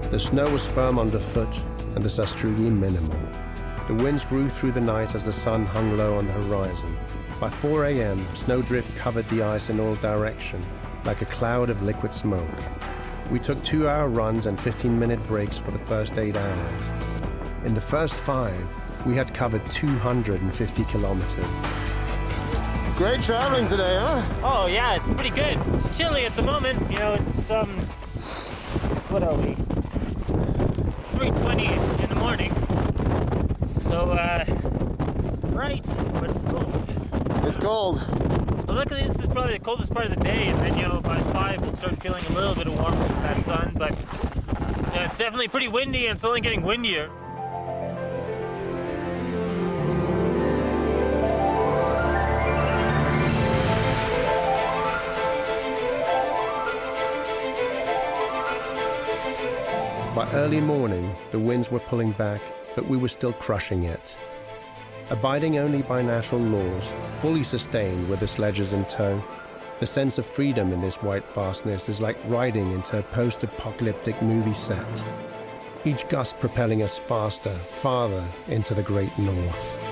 The snow was firm underfoot and the sastrugi minimal. The winds grew through the night as the sun hung low on the horizon. By 4 a.m., snowdrift covered the ice in all directions, like a cloud of liquid smoke. We took 2-hour runs and 15-minute breaks for the first 8 hours. In the first 5, we had covered 250 kilometers. Great traveling today, huh? Oh yeah, it's pretty good. It's chilly at the moment. You know, it's what are we? 3:20 in the morning. So it's bright, but it's cold. It's cold. Well, luckily this is probably the coldest part of the day, and then by 5 we'll start feeling a little bit of warmth from that sun. But it's definitely pretty windy, and it's only getting windier. By early morning, the winds were pulling back, but we were still crushing it. Abiding only by natural laws, fully sustained with the sledges in tow, the sense of freedom in this white vastness is like riding into a post-apocalyptic movie set. Each gust propelling us faster, farther into the great north.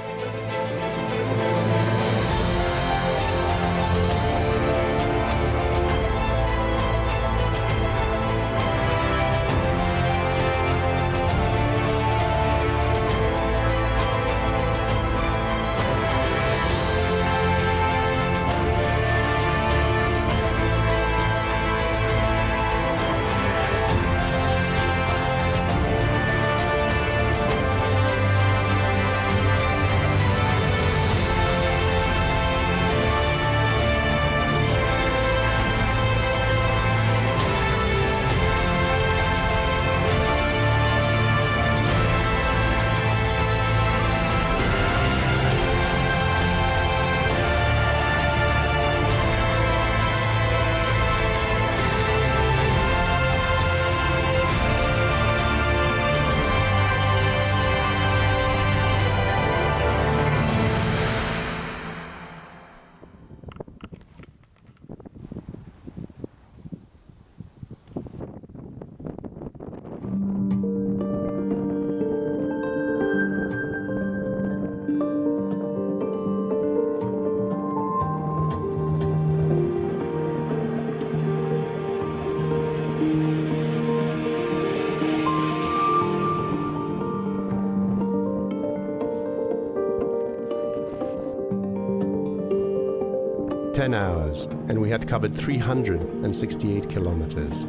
"10 hours, and we had covered 368 kilometers.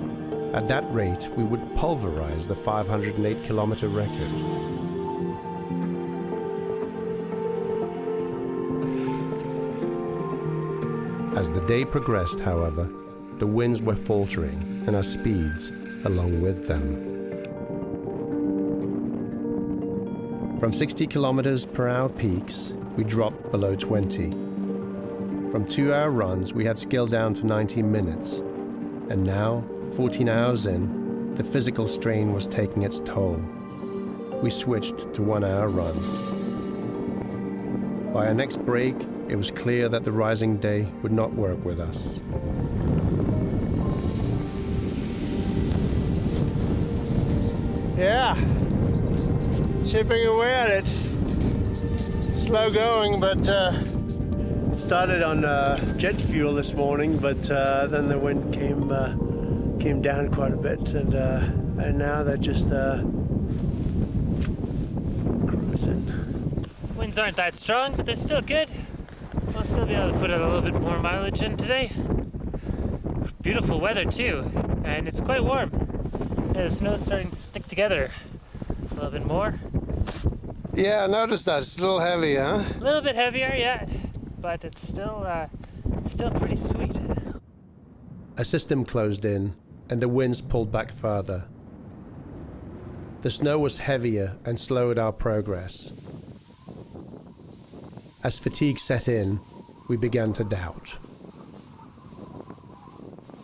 At that rate, we would pulverize the 508-kilometer record. As the day progressed, however, the winds were faltering, and our speeds along with them. From 60 kilometers per hour peaks, we dropped below 20. From 2-hour runs, we had scaled down to 90 minutes. And now, 14 hours in, the physical strain was taking its toll. We switched to 1-hour runs. By our next break, it was clear that the rising day would not work with us. Yeah, chipping away at it. Slow going, but started on jet fuel this morning, but then the wind came down quite a bit, and now they're just cruising. Winds aren't that strong, but they're still good. We'll still be able to put a little bit more mileage in today. Beautiful weather too, and it's quite warm. Yeah, the snow's starting to stick together a little bit more. Yeah, I noticed that. It's a little heavy, huh? A little bit heavier, yeah, but it's still pretty sweet. A system closed in, and the winds pulled back further. The snow was heavier and slowed our progress. As fatigue set in, we began to doubt.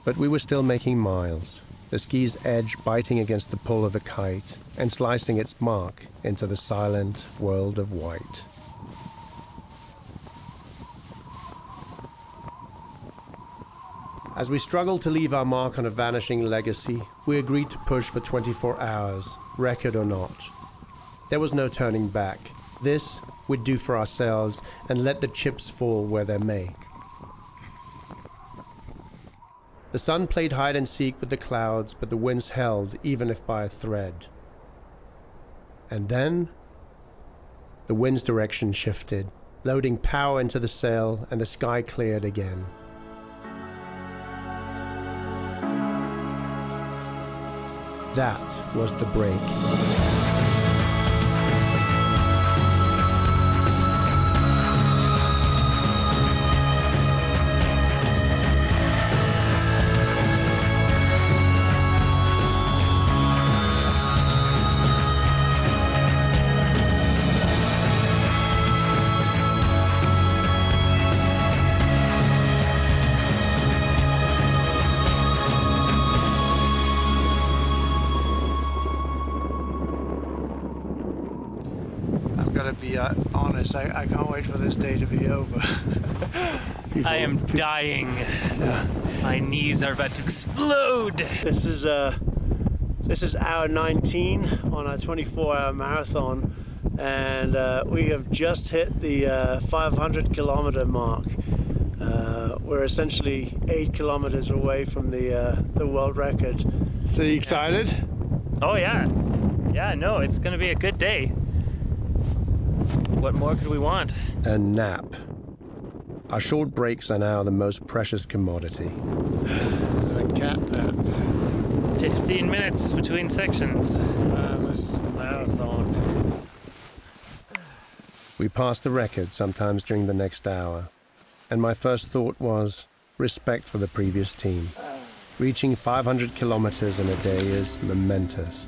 But we were still making miles, the ski's edge biting against the pull of the kite and slicing its mark into the silent world of white. As we struggled to leave our mark on a vanishing legacy, we agreed to push for 24 hours, record or not. There was no turning back. This we'd do for ourselves and let the chips fall where they may. The sun played hide and seek with the clouds, but the winds held, even if by a thread. And then, the wind's direction shifted, loading power into the sail, and the sky cleared again. That was the break. to be honest. I can't wait for this day to be over. I am dying. Yeah. My knees are about to explode. This is hour 19 on our 24-hour marathon, and we have just hit the 500 kilometer mark. We're essentially 8 kilometers away from the world record. So you excited? Oh yeah. Yeah, no, it's gonna be a good day. What more could we want? A nap. Our short breaks are now the most precious commodity. This is a cat nap. 15 minutes between sections. This is a marathon. We pass the record sometimes during the next hour, and my first thought was respect for the previous team. Reaching 500 kilometers in a day is momentous.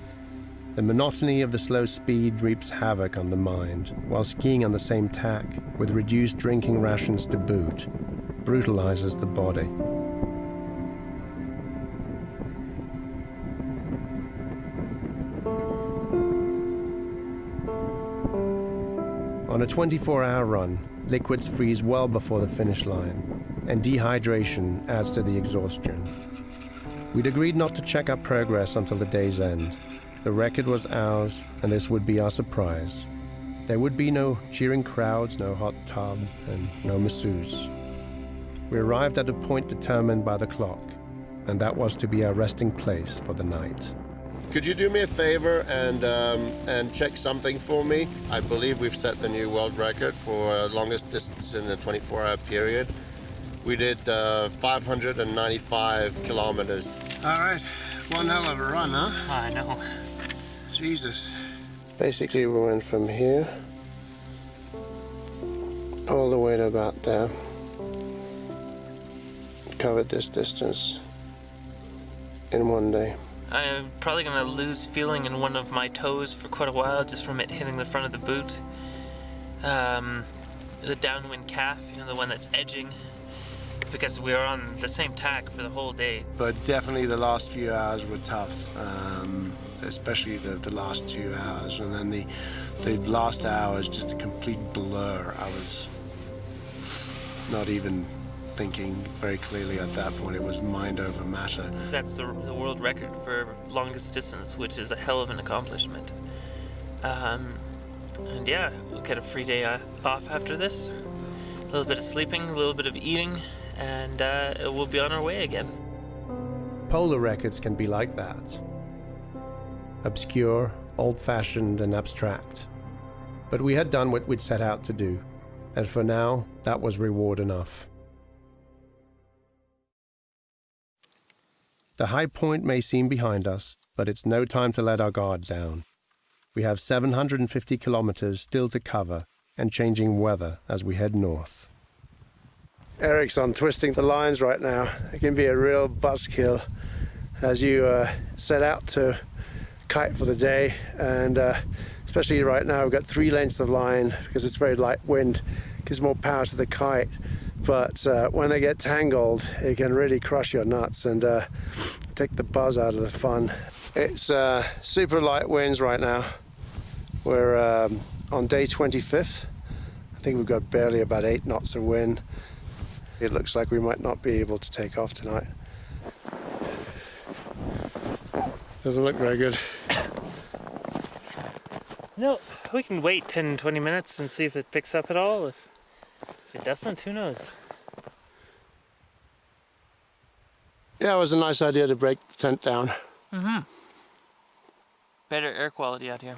The monotony of the slow speed reaps havoc on the mind, while skiing on the same tack, with reduced drinking rations to boot, brutalizes the body. On a 24-hour run, liquids freeze well before the finish line, and dehydration adds to the exhaustion. We'd agreed not to check our progress until the day's end. The record was ours, and this would be our surprise. There would be no cheering crowds, no hot tub, and no masseuse. We arrived at a point determined by the clock, and that was to be our resting place for the night. Could you do me a favor and check something for me? I believe we've set the new world record for longest distance in a 24-hour period. We did 595 kilometers. All right, one hell of a run, huh? I know. Jesus. Basically, we went from here all the way to about there. Covered this distance in one day. I'm probably gonna lose feeling in one of my toes for quite a while just from it hitting the front of the boot. The downwind calf, you know, the one that's edging, because we were on the same tack for the whole day. But definitely the last few hours were tough, especially the last 2 hours. And then the last hour is just a complete blur. I was not even thinking very clearly at that point. It was mind over matter. That's the world record for longest distance, which is a hell of an accomplishment. And yeah, we'll get a free day off after this. A little bit of sleeping, a little bit of eating, and we'll be on our way again. Polar records can be like that. Obscure, old-fashioned, and abstract. But we had done what we'd set out to do, and for now, that was reward enough. The high point may seem behind us, but it's no time to let our guard down. We have 750 kilometers still to cover, and changing weather as we head north. Eric's on twisting the lines right now. It can be a real buzzkill as you set out to kite for the day, and especially right now we've got 3 lengths of line because it's very light wind, gives more power to the kite. But when they get tangled, it can really crush your nuts and take the buzz out of the fun. It's super light winds right now. We're on day 25th. I think we've got barely about 8 knots of wind. It looks like we might not be able to take off tonight. Doesn't look very good. No, we can wait 10-20 minutes and see if it picks up at all. If it doesn't, who knows? Yeah, it was a nice idea to break the tent down. Mm-hmm. Better air quality out here.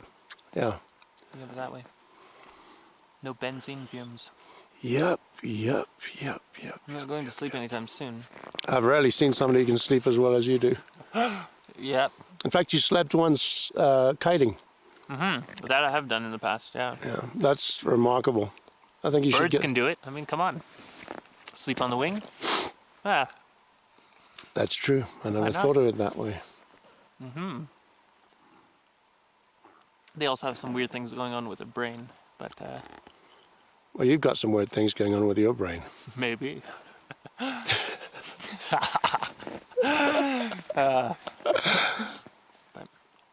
Yeah. Think of it that way. No benzene fumes. Yep. You're not going to sleep anytime soon. I've rarely seen somebody who can sleep as well as you do. Yep. In fact, you slept once kiting. Mm-hmm. That I have done in the past, yeah. Yeah, that's remarkable. I think you should Birds can do it. I mean, come on. Sleep on the wing? Ah. That's true. I never thought of it that way. Mm-hmm. They also have some weird things going on with the brain, but Well, you've got some weird things going on with your brain. maybe. But,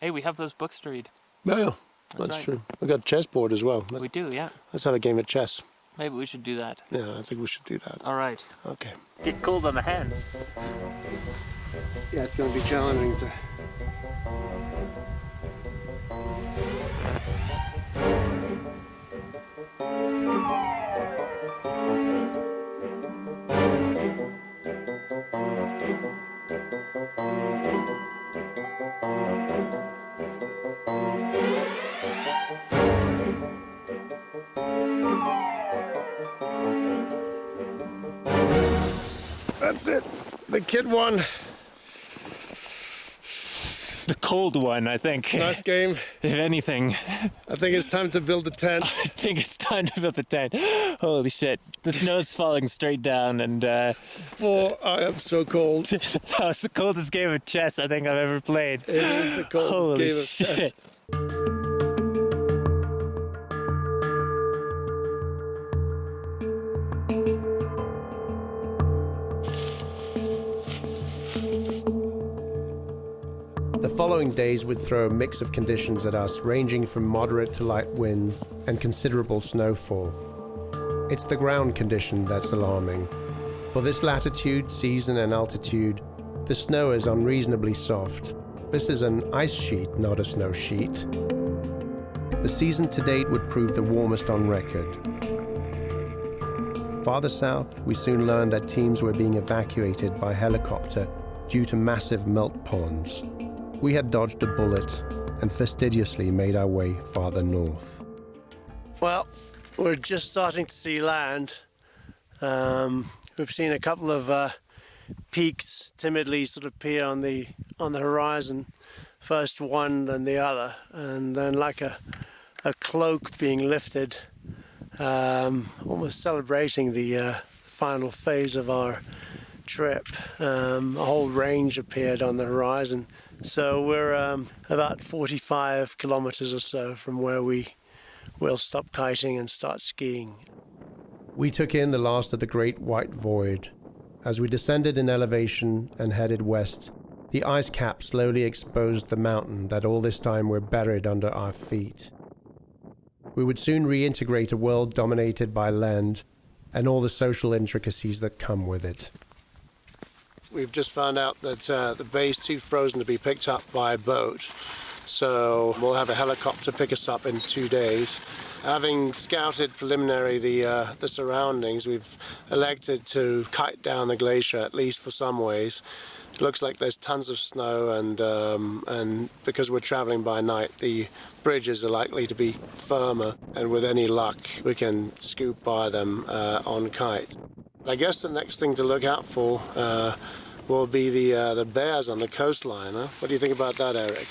hey, we have those books to read. Well, That's right. true. We've got a chessboard as well. We do, yeah. Let's have a game of chess. Maybe we should do that. Yeah, I think we should do that. All right. Okay. Get cold on the hands. Yeah, it's going to be challenging to... That's it. The kid won. The cold one, I think. Nice game. If anything. I think it's time to build the tent. I think it's time to build the tent. Holy shit. The snow's falling straight down and Oh, I am so cold. that was the coldest game of chess I think I've ever played. It is the coldest Holy game of shit. chess. The following days would throw a mix of conditions at us, ranging from moderate to light winds and considerable snowfall. It's the ground condition that's alarming. For this latitude, season, and altitude, the snow is unreasonably soft. This is an ice sheet, not a snow sheet. The season to date would prove the warmest on record. Farther south, we soon learned that teams were being evacuated by helicopter due to massive melt ponds. We had dodged a bullet and fastidiously made our way farther north. Well, we're just starting to see land. We've seen a couple of peaks timidly sort of appear on the horizon. First one, then the other, and then like a cloak being lifted, almost celebrating the final phase of our trip. A whole range appeared on the horizon. So we're about 45 kilometres or so from where we will stop kiting and start skiing. We took in the last of the Great White Void. As we descended in elevation and headed west, the ice cap slowly exposed the mountain that all this time were buried under our feet. We would soon reintegrate a world dominated by land and all the social intricacies that come with it. We've just found out that the bay's too frozen to be picked up by a boat, so we'll have a helicopter pick us up in 2 days. Having scouted preliminary the surroundings, we've elected to kite down the glacier, at least for some ways. It looks like there's tons of snow, and because we're traveling by night, the bridges are likely to be firmer, and with any luck, we can scoop by them on kite. I guess the next thing to look out for will be the bears on the coastline. Huh? What do you think about that, Eric?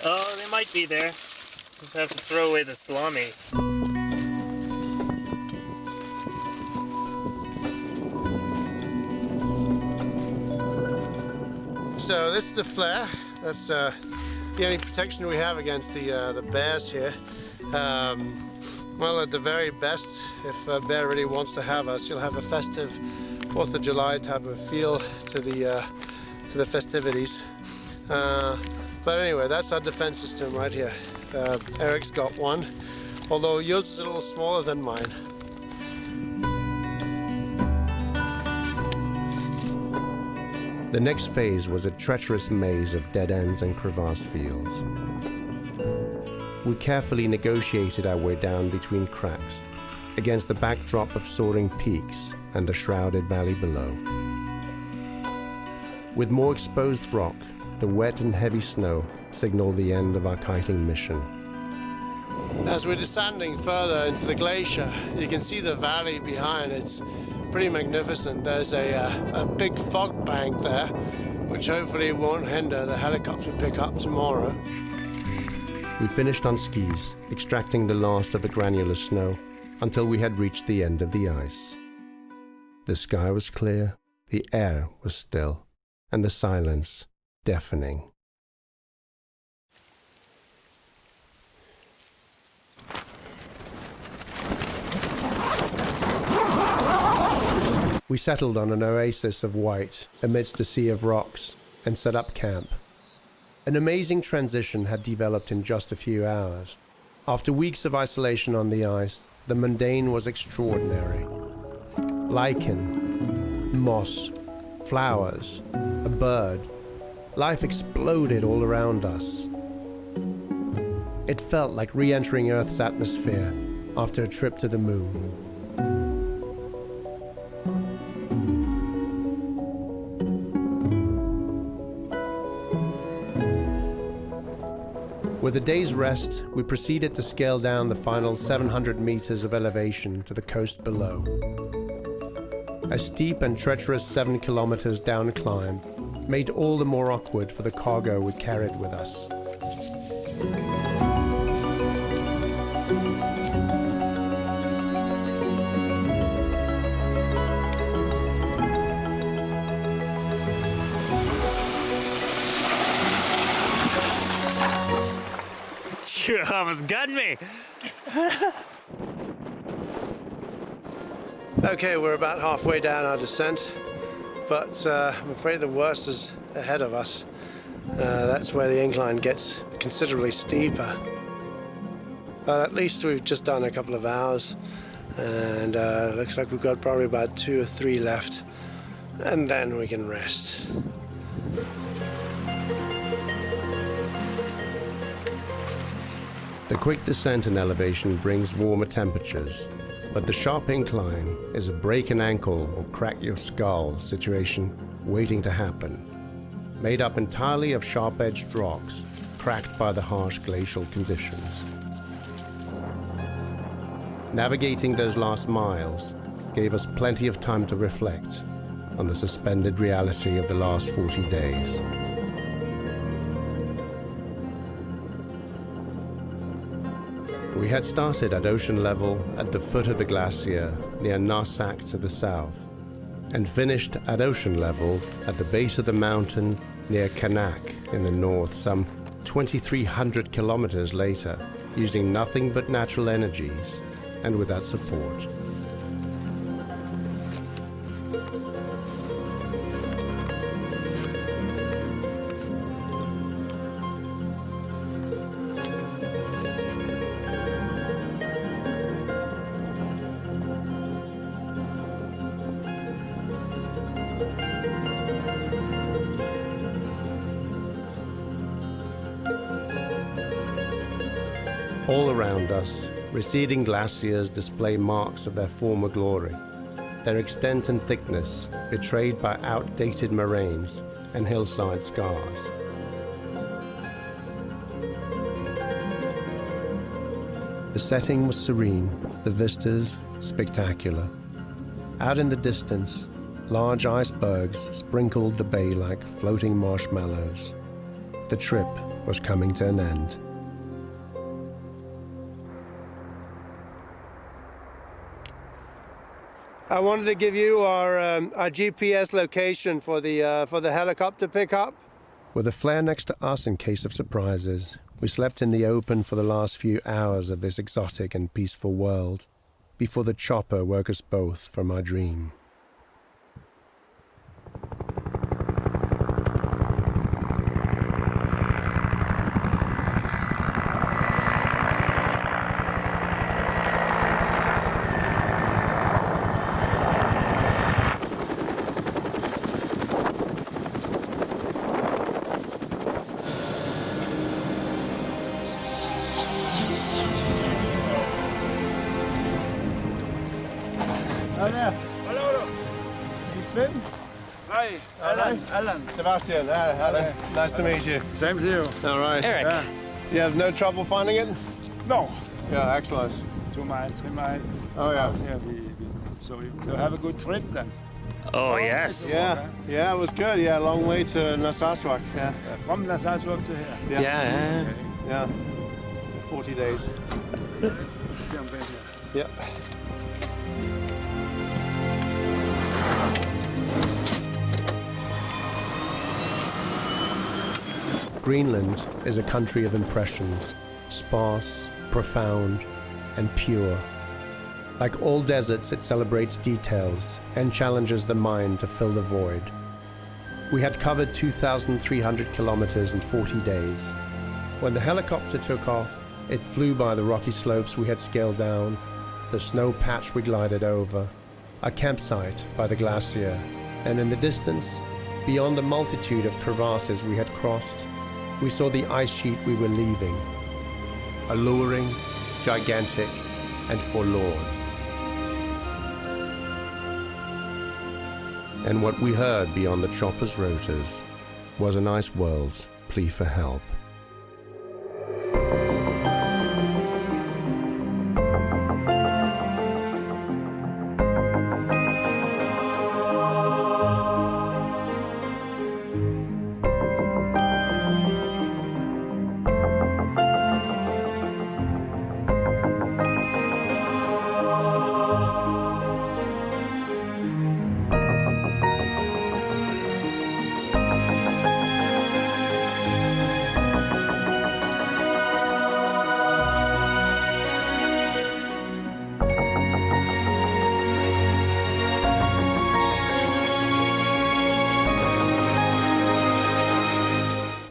Oh, they might be there. Just have to throw away the salami. So this is a flare. That's the only protection we have against the bears here. Well, at the very best, if a bear really wants to have us, you'll have a festive 4th of July type of feel to the festivities. But anyway, that's our defense system right here. Eric's got one, although yours is a little smaller than mine. The next phase was a treacherous maze of dead ends and crevasse fields. We carefully negotiated our way down between cracks, against the backdrop of soaring peaks and the shrouded valley below. With more exposed rock, the wet and heavy snow signaled the end of our kiting mission. As we're descending further into the glacier, you can see the valley behind. It's pretty magnificent. There's a big fog bank there, which hopefully won't hinder the helicopter pickup tomorrow. We finished on skis, extracting the last of the granular snow until we had reached the end of the ice. The sky was clear, the air was still, and the silence deafening. We settled on an oasis of white amidst a sea of rocks and set up camp. An amazing transition had developed in just a few hours. After weeks of isolation on the ice, the mundane was extraordinary. Lichen, moss, flowers, a bird. Life exploded all around us. It felt like re-entering Earth's atmosphere after a trip to the moon. With a day's rest, we proceeded to scale down the final 700 meters of elevation to the coast below. A steep and treacherous 7 kilometers down climb made all the more awkward for the cargo we carried with us. You almost got me. Okay, we're about halfway down our descent, but I'm afraid the worst is ahead of us. That's where the incline gets considerably steeper. But at least we've just done a couple of hours, and looks like we've got probably about 2 or 3 left, and then we can rest. The quick descent in elevation brings warmer temperatures, but the sharp incline is a break an ankle or crack your skull situation waiting to happen, made up entirely of sharp-edged rocks cracked by the harsh glacial conditions. Navigating those last miles gave us plenty of time to reflect on the suspended reality of the last 40 days. We had started at ocean level at the foot of the glacier near Narsak to the south, and finished at ocean level at the base of the mountain near Kanak in the north some 2,300 kilometers later, using nothing but natural energies and without support. All around us, receding glaciers display marks of their former glory, their extent and thickness betrayed by outdated moraines and hillside scars. The setting was serene, the vistas spectacular. Out in the distance, large icebergs sprinkled the bay like floating marshmallows. The trip was coming to an end. I wanted to give you our GPS location for the helicopter pickup. With a flare next to us in case of surprises, we slept in the open for the last few hours of this exotic and peaceful world, before the chopper woke us both from our dream. Oh there. Hello. You Finn? Hi. Alan. Sebastian. Hello. Nice to meet you. Same to you. All right. Eric. Yeah. You have no trouble finding it? No. Yeah, excellent. 2 miles, 3 miles. Oh yeah. Yeah, so you have a good trip then. Oh, yes. Yeah, it was good. Yeah, long way to Narsarsuaq. Yeah. From Narsarsuaq to here. Yeah. 40 days. Yeah. Greenland is a country of impressions, sparse, profound, and pure. Like all deserts, it celebrates details and challenges the mind to fill the void. We had covered 2,300 kilometers in 40 days. When the helicopter took off, it flew by the rocky slopes we had scaled down, the snow patch we glided over, a campsite by the glacier, and in the distance, beyond the multitude of crevasses we had crossed, we saw the ice sheet we were leaving, alluring, gigantic, and forlorn. And what we heard beyond the chopper's rotors was an ice world's plea for help.